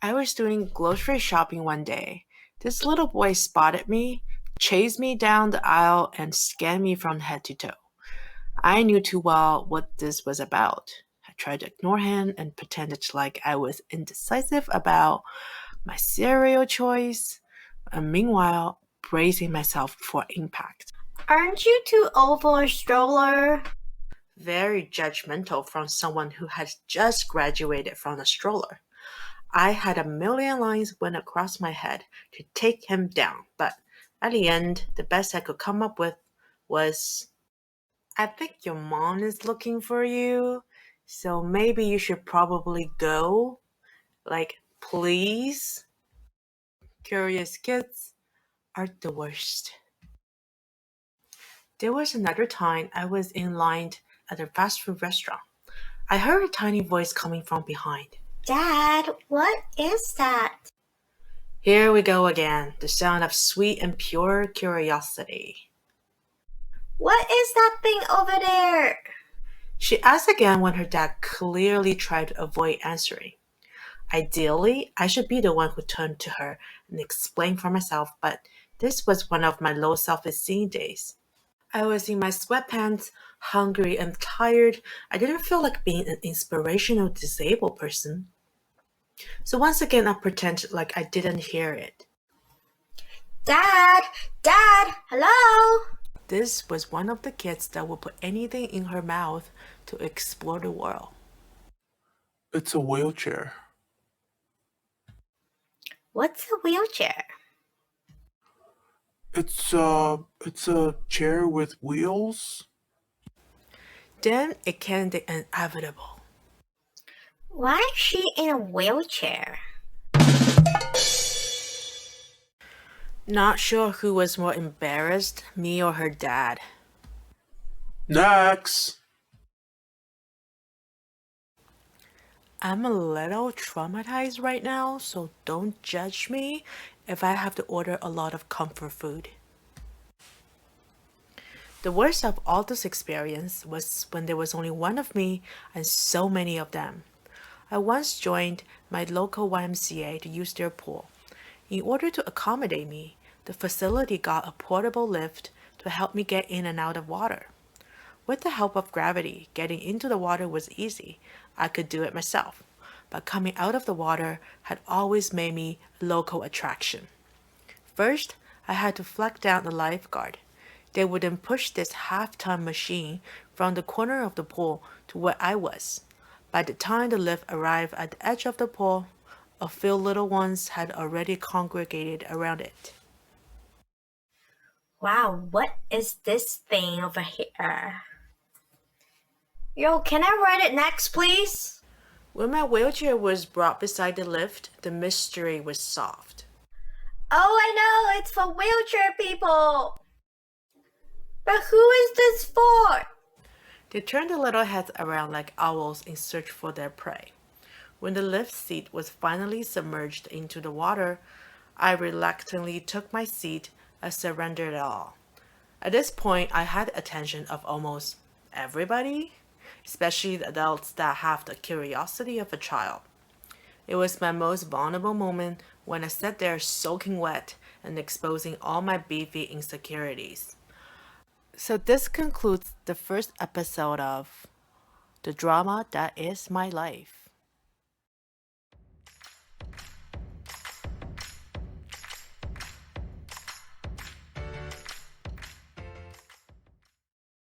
I was doing grocery shopping one day. This little boy spotted me, chased me down the aisle, and scanned me from head to toe. I knew too well what this was about. I tried to ignore him and pretended like I was indecisive about my cereal choice, and meanwhile, bracing myself for impact. Aren't you too old for a stroller? Very judgmental from someone who had just graduated from a stroller. I had a million lines went across my head to take him down, but at the end, the best I could come up with was I think your mom is looking for you, so maybe you should probably go. Like, please? Curious kids are the worst. There was another time I was in line at a fast food restaurant. I heard a tiny voice coming from behind. Dad, what is that? Here we go again, the sound of sweet and pure curiosity. What is that thing over there? She asked again when her dad clearly tried to avoid answering. Ideally, I should be the one who turned to her and explained for myself, but this was one of my low self esteem days. I was in my sweatpants, hungry and tired. I didn't feel like being an inspirational disabled person. So once again, I pretended like I didn't hear it. Dad! Dad! Hello? This was one of the kids that would put anything in her mouth to explore the world. It's a wheelchair. What's a wheelchair? It's a chair with wheels. Then it came the inevitable. Why is she in a wheelchair? Not sure who was more embarrassed, me or her dad. Next. I'm a little traumatized right now, so don't judge me if I have to order a lot of comfort food. The worst of all this experience was when there was only one of me and so many of them. I once joined my local YMCA to use their pool. In order to accommodate me, the facility got a portable lift to help me get in and out of water. With the help of gravity, getting into the water was easy. I could do it myself. But coming out of the water had always made me a local attraction. First, I had to flag down the lifeguard. They would then push this half-ton machine from the corner of the pool to where I was. By the time the lift arrived at the edge of the pool, a few little ones had already congregated around it. Wow, what is this thing over here? Yo, can I ride it next, please? When my wheelchair was brought beside the lift, the mystery was solved. Oh, I know, it's for wheelchair people. But who is this for? They turned their little heads around like owls in search for their prey. When the lift seat was finally submerged into the water, I reluctantly took my seat and surrendered it all. At this point, I had the attention of almost everybody, especially the adults that have the curiosity of a child. It was my most vulnerable moment when I sat there soaking wet and exposing all my beefy insecurities. So this concludes the first episode of The Drama That Is My Life.